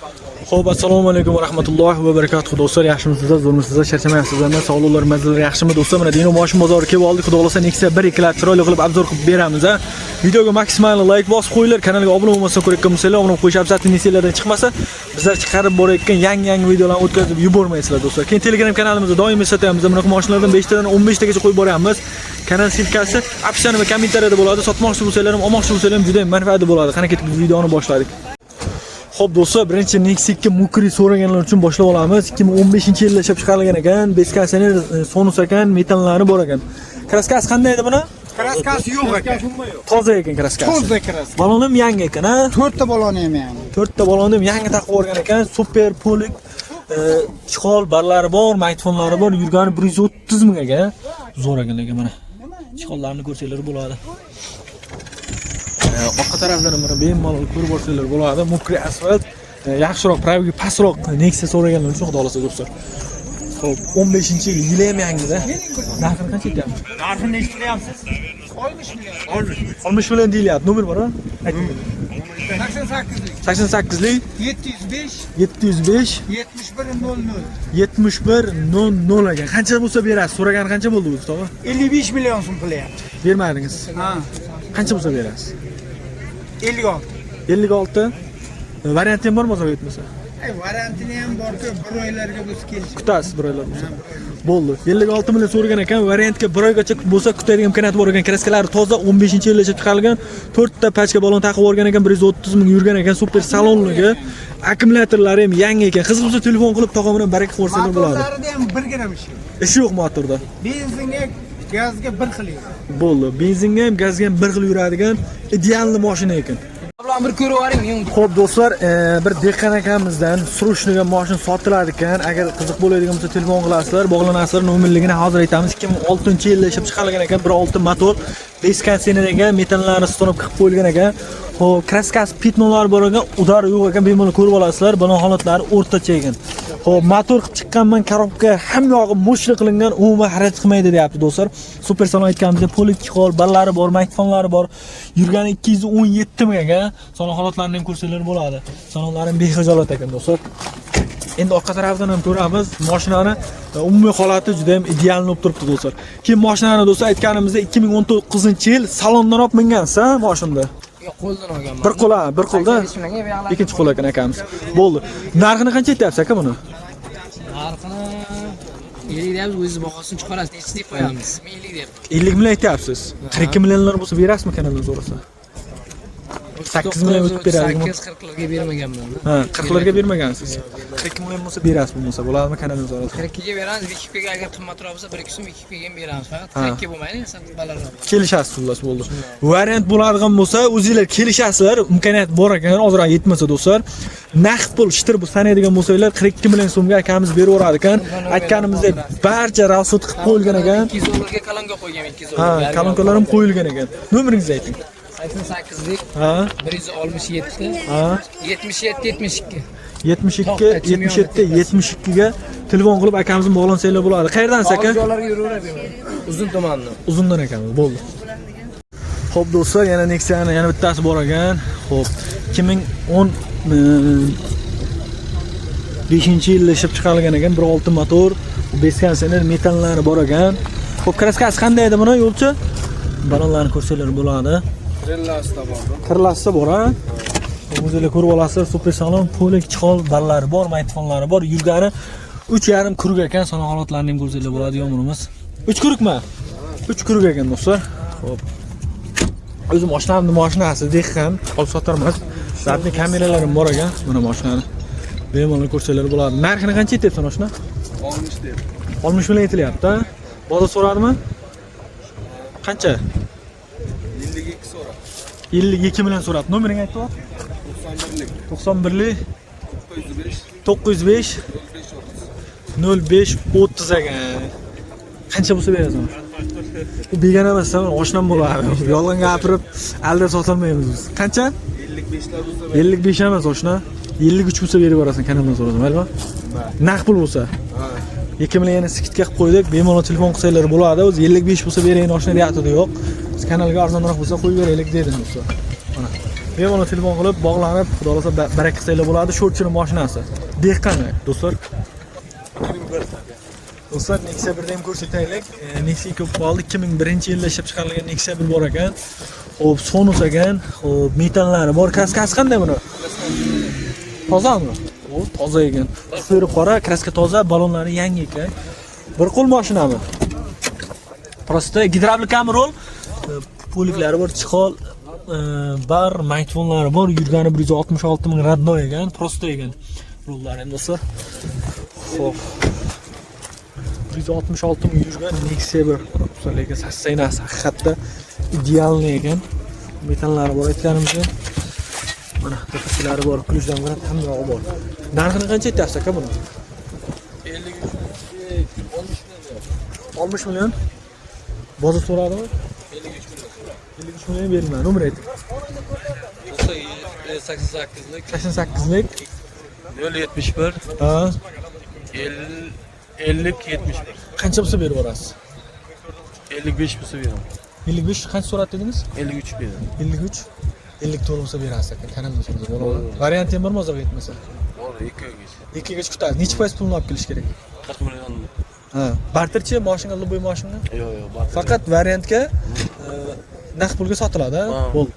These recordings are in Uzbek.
Xo'p, assalomu alaykum va rahmatullohi va barakatuh do'stlar. Yaxshimisizlar, zo'rmisizlar, charchamayapsizlarmi? Sog'liqlar, mazzalar yaxshimi do'stlar? Mana Dino mashina bozoriga kelib oldik. Xudo xolasa Nexia 1 lab chiroyli qilib obzor qilib beramiz. Videoga maksimal like bosib qo'yinglar. Kanalga obuna bo'lmasa ko'rayotgan bo'lsanglar, obuna qo'yish abzatli nesiyalardan chiqmasa, bizlar chiqarib borayotgan yangi videolarni o'tkazib yubormaysizlar do'stlar. Keyin Telegram kanalimizda doim eslatamiz. Bunaqa mashinalardan 5 tadan 15 tagacha qo'yib boramiz. Kanal silkasi opsiya va kommentariyada bo'ladi. Sotmoqchi bo'lsanglar ham, olmoqchi bo'lsanglar ham juda ham manfaatli bo'ladi. Qani ketib videoni boshladik. Xo'p do'stlar, birinchi Nexia 2 Mukri so'raganlar uchun boshlab olamiz. 2015-yilda ishlab chiqarilgan ekan. Beskasener sonus ekan, metallari bor ekan. Kraskasi qanday edi buni? Kraskasi yo'q ekan. Toza ekan kraskasi. Toza kraska. Baloni ham yangi ekan, ha? 4 ta baloni ham yangi. 4 ta baloni ham yangi taqib olgan ekan. Super polik chiqol barlari bor, mikrofonlari bor. Yurgani 130 ming ekan. Zo'r ekan lekin mana. Chiqollarni ko'rsanglar bo'ladi. Orqa tarafdan mana bemalol ko'rib olsanglar bo'ladi. Mukri asfalt, yaxshiroq, praviga pastroq Nexia so'raganlar uchun xudo xolasa do'stlar. Xo'p, 15-yil, yili ham yangida. Narxini qancha aytyapsiz? Narxini eshitmayapsiz? 60 million. 60 million deyilyapti. Nomer bor-a? Ayting. 88lik 705 7100 ekan. Qancha bo'lsa berasiz? So'ragani qancha bo'ldi o'zi, tog'a? 55 million so'm qilyapti. Bermadingiz. Ha. Qancha bo'lsa berasiz? 56. 56. Varianti ham bormi o'zi yetmasa? Variantini ham bor-ku, bir oylarga bo'lsa kelishib. Kutasiz bir oylar bo'lsa. Bo'ldi. 56 million so'ragan ekan. Variantga bir oygacha bo'lsa kutadigan imkoniyati bor ekan. Kraskalari toza 15-yilda ishlab chiqarilgan. 4 ta pachka balon taqib olgan ekan. 130 ming yurgan ekan. Super salonligi. Akkumulyatorlari ham yangi ekan. Qiziq bo'lsa telefon qilib tog'a bilan baraka ko'rsatib bo'ladi. Motorlarida ham 1 gram Ishi yo'q motorda. Benzinga, gazga 1 xil yuradi. Bo'ldi. Benzinga ham, gazga ham 1 xil yuradigan idealni mashina ekan. Bilan bir ko'rib oling. Xo'p do'stlar, bir Dehqon akamizdan Srushniga mashina sotilar ekan. Agar qiziq bo'ladigan bo'lsa telefon qilasizlar, bog'lanasizlar. Nomerligini hozir aytamiz. 2006-yilda ishlab chiqarilgan ekan. 1.6 motor, beskasener ekan, metallari stonib qilib qo'yilgan ekan. Xo'p, kraskasi pitnolari bor ekan, udar yo'q ekan. Bemalol ko'rib olasizlar. Balon holatlari o'rtacha ekan. Xo'p, motor qilib chiqqanman, korobka ham yog'i mo'shli qilingan, umuman xaraj qilmaydi deyapti do'stlar. Super salon aytganimizda polik chiqol, ballari bor, mikrofonlari bor. Yurgani 217 ming ekan. Salon holatlarini ham ko'rsanglar bo'ladi. Salonlari ham bexijolat ekan do'stlar. Endi orqa tarafdan ham ko'ramiz. Mashinani umumiy holati juda ham ideal bo'lib turibdi do'stlar. Keyin mashinani do'stlar aytganimizda 2019-yil salondan olib mingansiz, mashinada. Yo'q, qo'ldan olganman. Bir qo'lda. Ikkinchi qo'l ekan akamiz. Bo'ldi. Narxini qancha aytyapsiz aka buni? Narxini 50 deyapmiz, o'zingiz bahosini chiqarasiz, nechlik qo'yamiz? 50 deyapti. 50 million aytyapsiz. 42 millionlar bo'lsa berasizmi kanaldan so'rasa? 8 million o'tib beradimi? 8-40larga bermaganman. Ha, 40larga bermagansiz. 42 million bo'lsa berasiz bo'lmasa bo'ladimi kanaldan so'rasa? 42 ga beramiz, Wikipedia agar qimmatroq bo'lsa 1-2 so'm Wikipedia ham beramiz faqat. 42 bo'lmaydi, balandroq. Kelishasiz xullas bo'ldi. Variant bo'ladigan bo'lsa, o'zingizlar kelishasizlar, imkoniyat bor ekan, hozir yetmasa do'stlar. Naqd pul ishtir bu sanaydigan bo'lsanglar 42 million so'mga akamiz berib yurar ekan. Aytganimizdek barcha rasud qilib qo'yilgan ekan. 200 dollarga kalonka qo'ygan, 200 Ha, dollarga. kalonkalar ham qo'yilgan ekan. Nomeringizni ayting. 88lik. Ha, 167. ha. 77 72. 72 ga telefon qilib akamizni bog'lansanglar bo'ladi. Qayerdansiz aka? Joylarga yuraveramiz. Uzun tumandan. Uzundan ekamiz, bo'ldi. Xo'p do'stlar, yana Nexia'ni yana bittasi bor ekan. Xo'p, 2015-yilda ishlab chiqarilgan ekan, 1.6 motor, beskasener metallari bor ekan. Xo'p, kraskasi qanday edi buni yo'lchi? Balonlarni ko'rsanglar bo'ladi. Kirlasida bor-a? O'zingizlar ko'rib olasizlar, super salon, polik chiqol ballari bor, mikrofonlari bor. Yurgani 3,5 kuruk ekan, salon holatlarini ham ko'rsanglar bo'ladi yo'murimiz. 3 kurukmi? 3 kuruk ekan do'stlar. Xo'p. O'zim mashinasi Dehqon olib sotarmiz. Zadni kameralari ham bor ekan, mana mashinani. Bemalol ko'rsanglar bo'ladi. Narxini qancha aytyapsan mashina? 60 deb. 60 million aytilyapti. Bozor so'radimi? Qancha? 52 so'ra. 52 million so'rabdi. Nomeringni aytib 91lik 905 05 30 ekan. Qancha bo'lsa berasan? U begona emas, oshnam bo'ladi. Yolg'on gapirib, aldab sotolmaymiz biz. Qancha? 55lar bo'lsa 55 emas oshna. 53 bo'lsa berib borasan kanaldan so'rasam, mayli? Naqd pul bo'lsa. 2 million yana skidga qilib qo'ydik. Bemalol telefon qilsanglar bo'ladi. O'zi 55 bo'lsa berayin oshna deyapti yo'q. Biz kanalga arzonroq bo'lsa qo'yib beraylik dedim do'stlar. Mana. bemalol telefon qilib bog'lanib, xudo xolasa baraka qilsanglar bo'ladi. Shortchini mashinasi. Dehqon do'stlar. Do'stlar, Nexia 1 ham ko'rsataylik. Nexia ko'p qoldi. 2001-yilda ishlab chiqarilgan Nexia 1 bor ekan. Xo'p, Sonus ekan. Xo'p, metallari bor. Kraskasi qanday buni? Tozami? O, toza ekan. Suri qora, kraska toza, balonlari yangi ekan. Bir qo'l mashinami? Prosta gidravlik kamera, poliklari bor, chixol, bar, mikrofonlari bor. Yurgani 166 ming radno ekan, prosta ekan. Rullari ham do'stlar. Xo'p. 166 ming yurgan Nexia 1. Lekin sassaynasi haqiqatda idealniy ekan. Metallari bor aytganimcha. Mana tafsilari bor, plyujdan bilan hamyog'i bor. Narxini qancha aytyapsiz aka buni? 60 million. Bozor so'radimi? 53 million berilgan. Nomer ayting. 88lik 88lik 071 ha 50 71 qancha bo'lsa berib yuborasiz? 55 bo'lsa beraman. 55 qancha so'radi dedingiz? 53 beraman. 53 54 bo'lsa berasiz aka. Kanalda so'rasa bo'ladimi? Varianti ham bormi hozirga yetmasa? Bor, 2gacha. 2gacha kutadi. Necha foiz pulni olib kelish kerak? 40 million. Ha, barterchi mashina, любой mashina. Yo'q, bor. Faqat variantga naqd pulga sotiladi, Ha. bo'ldi.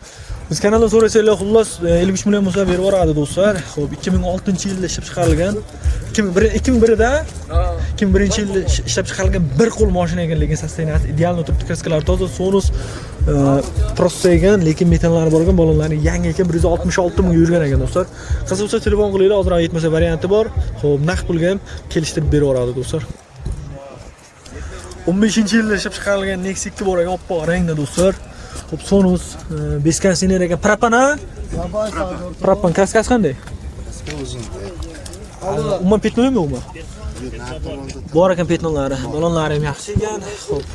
Biz kanalda so'rasanglar, xullas 53 million bo'lsa berib yuboradi do'stlar. Xo'p, 2006-yilda ishlab chiqarilgan. 2001da 2001-yilda ishlab chiqarilgan bir qo'l mashina ekan, lekin sosteniyasi ideal turibdi. Kraskalari toza, Sonus prosta ekan, lekin metallari bor ekan, balonlari yangi ekan, 166 ming yurgan ekan do'stlar. Qiziq bo'lsa telefon qilinglar, hozir yetmasa varianti bor. Xo'p, naqd pulga ham kelishtirib berib yuboradi do'stlar. 15-yilda ishlab chiqarilgan Nexia 2 bor ekan, oppoq rangda do'stlar. Xo'p, Sonus beskansiner ekan, propan a? Propan kraskasi qanday? Umuman petnomi yo'qmi? Bor ekan petnolari, balonlari ham yaxshi ekan. Xo'p.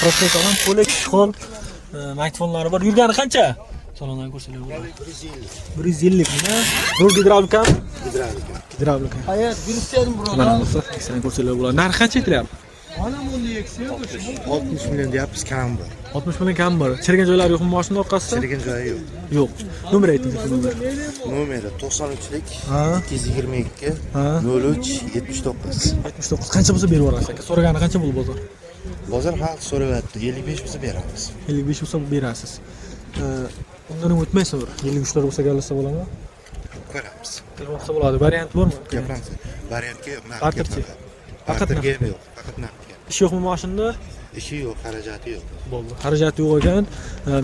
Prosta ham qo'lik, xol, mikrofonlari bor. Yurgani qancha? Salondan ko'rsatib bo'ladi. 150 mi? Rol gidravlika? Gidravlika. Hayat, girishdim bro. Mana do'stlar, ekran ko'rsatib bo'ladi. Narxi qancha aytilyapti? Mana bunda eksiya 60 million deyapmiz, kam bor. 60 million kam bor. Chirgan joylari yo'qmi mashina orqasida? Chirgan joyi yo'q. Yo'q. Nomer ayting, nomer. Nomeri 93lik Ha. 222 Ha. 03 79. 79. Qancha bo'lsa berib yuborasiz aka? So'ragani qancha bo'ldi bozor? Bozor xalq so'rayapti, 55 bo'lsa beramiz. 55 bo'lsa berasiz. Undan o'tmaysiz bir. 53 lar bo'lsa gaplashsa bo'ladimi? Ko'ramiz. Telefon qilsa bo'ladi. Variant bormi? Gapiramiz. Variantga yo'q, narxga Barterchi. faqat. Faqat Barterga ham yo'q, faqat narxga. Ish yo'qmi mashinada? Ishi yo'q, xarajati yo'q. Bo'ldi. Xarajati yo'q ekan.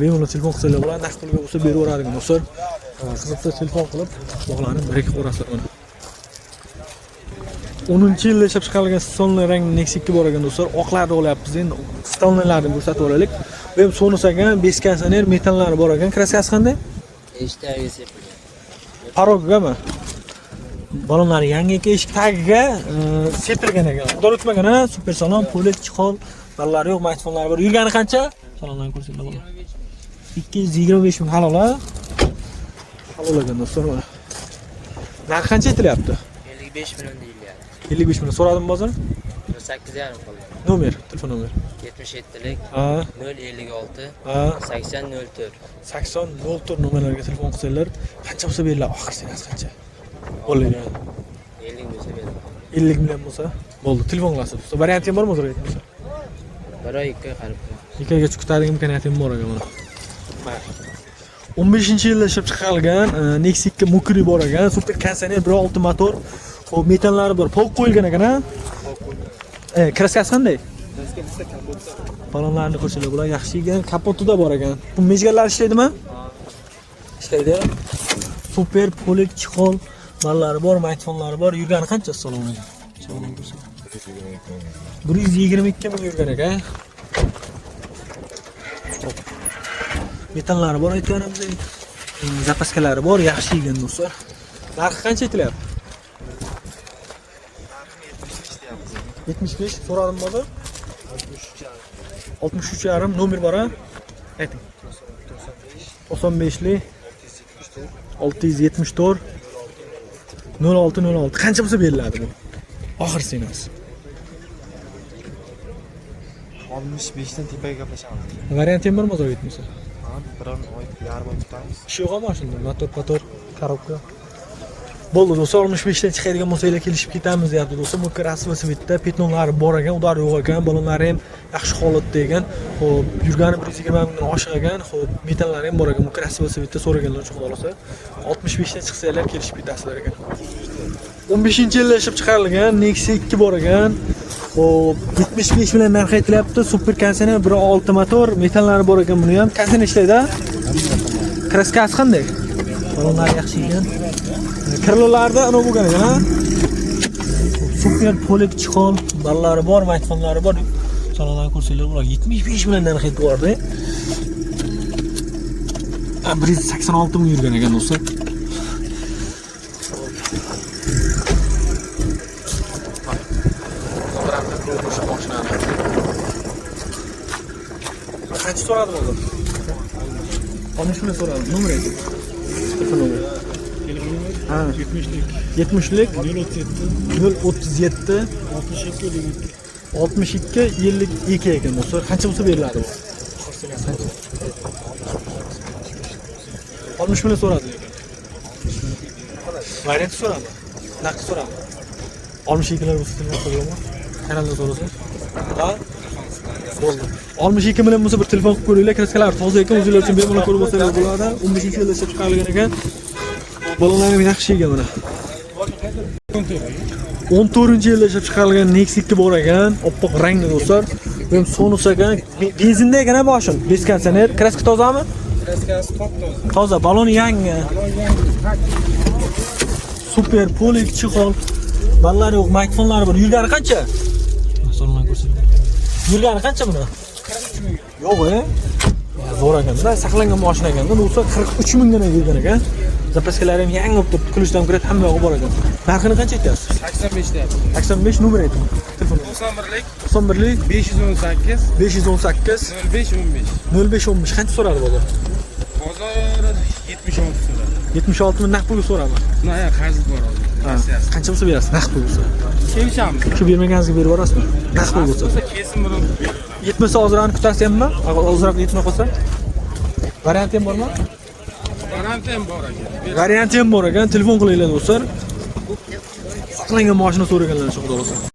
Bemalol telefon qilsalar bo'ladi. Naqd pulga bo'lsa berib yuboradigan do'stlar. Qiziqsa telefon qilib bog'lanib birga ko'rasizlar buni. 10-yilda ishlab chiqarilgan stonli rang Nexia 2 bor ekan do'stlar. Oqlarni olyapmiz endi. Stonlilarni ko'rsatib olaylik. Bu ham Sonus ekan, beskansiner metallari bor ekan. Kraskasi qanday? Eshikdagi sepilgan. Parogami? Balonlari yangi ekan, eshik tagiga sepilgan ekan. Xudo o'tmagan, super salon, polik, chixol, ballari yo'q, mikrofonlari bor. Yurgani qancha? Salondan ko'rsatib bo'ladi. 225 ming halol, ha? Halol ekan do'stlar. Narxi qancha aytilyapti? 55 million deyilyapti. 55 million. So'radimmi hozir? 8,5 qoldi. Nomer, telefon nomer. 77lik Ha, 056 ha. 8004. 8004 nomerlarga telefon qilsanglar, qancha bo'lsa beriladi? Oxir sanasi qancha? Bo'ladi. 50 bo'lsa beraman. 50 million bo'lsa, bo'ldi. Telefon qilasiz. Varianti ham bormi hozir aytmasa? Bir oy 2 oy qarib qo'ying. 2 oygacha kutadigan imkoniyati ham bor ekan mana. 15-yilda ishlab chiqarilgan Nexia 2 Mukri bor ekan, super kondisioner 1.6 motor. Xo'p, metallari bor. Polk qo'yilgan ekan, ha? Kraskasi qanday? Balonlarni ko'rsatib bo'ladi, yaxshi ekan. Kapotida bor ekan. Bu mejgarlar ishlaydimi? Ishlaydi. Super polik chixol ballari bor, mikrofonlari bor. Yurgani qancha saloniga? 122 ming yurgan ekan. Metallari bor aytganimdek. Zapaskalari bor, yaxshi ekan do'stlar. Narxi qancha aytilyapti? 75 so'radim bozor. 63,5 nomer bor, ha? Ayting. 95lik 674 0606 qancha bo'lsa beriladi bu? Oxir sanasi. 65 dan tepaga gaplashamiz. Variant ham bormi hozir yetmasa? biron oy yarim oy kutamiz. Ishi yo'q mashinada, motor, korobka. Bo'ldi do'stlar, 65 dan chiqadigan bo'lsanglar kelishib ketamiz deyapti do'stlar. Bu krasivasi bitta, petnonlari bor ekan, udar yo'q ekan, balonlari ham yaxshi holatda ekan. Xo'p, yurgani 120 mingdan oshiq ekan. Xo'p, metallari ham bor ekan. Bu krasivasi bitta so'raganlar uchun xudo xolasa 65 dan chiqsanglar kelishib ketasizlar ekan. 15-yilda ishlab chiqarilgan Nexia 2 bor ekan. Xo'p, 75 bilan narx aytilyapti. Super konditsioner 1.6 motor, metallari bor ekan buni ham. Konditsioner ishlaydi. Kraskasi qanday? Balonlari yaxshi ekan. Kirlolarda ana bo'lgan ekan, ha? Super polik chixol, ballari bor, maytfonlari bor. Salondan ko'rsanglar, ular 75 bilan narx aytib bordi. 186 ming yurgan ekan do'stlar. Qancha so'radi hozir? 60 ming so'radi. Nomer ayting. Telefon nomeri. Ha, 70lik 037 62 52 ekan do'stlar. Qancha bo'lsa beriladi bu? 60 ming so'radi ekan. Variant so'radi. Naqd so'radi. 62 lar bo'lsa bo'ladimi? Kanalda so'rasa. Ha? Bo'ldi. 62 million bo'lsa bir telefon qilib ko'ringlar. Kraskalar toza ekan, o'zinglar uchun bemalol ko'rib olsangiz bo'ladi. 15-yilda ishlab chiqarilgan ekan. Balonlar ham yaxshi ekan mana. 14-yilda ishlab chiqarilgan Nexia 2 bor ekan. Oppoq rangli do'stlar. Bu ham Sonus ekan. Benzinda ekan mashin. Bez konditsioner. Kraska tozami? Kraskasi top-toza. Toza, balon yangi. Super polik chixol. Ballar yo'q, mikrofonlari bor. Yurgani qancha? Salondan ko'rsatdim. Yurgani qancha buni? 43 ming. Yo'q-a? Zo'r ekan-da, saqlangan mashina ekan-da. Bo'lsa 43 mingdan yurgan ekan. Zapaskalari ham yangi bo'lib turibdi, kulishdan kiradi, hamma yo'q bor ekan. Narxini qancha aytyapsiz? 85 deyapti. 85 nomer ayting. Telefon. 91lik 91lik 518 518 0515. 0515 qancha so'radi bozor? Bozor 76 so'radi. 76 ming naqd pulga so'radi. Mana qarz bor hozir. Qancha bo'lsa berasiz? Naqd pul bo'lsa. Kelishamiz. Shu bermaganingizga berib yuborasizmi? Naqd pul bo'lsa. Kesin bilan Yetmasa hozirani kutasizmi? Ozroq yetmay qolsa? Variant ham bormi? garantiya ham bor ekan. Variant ham bor ekan. Telefon qilinglar do'stlar. Saqlangan mashina so'raganlar uchun xudo xolasa.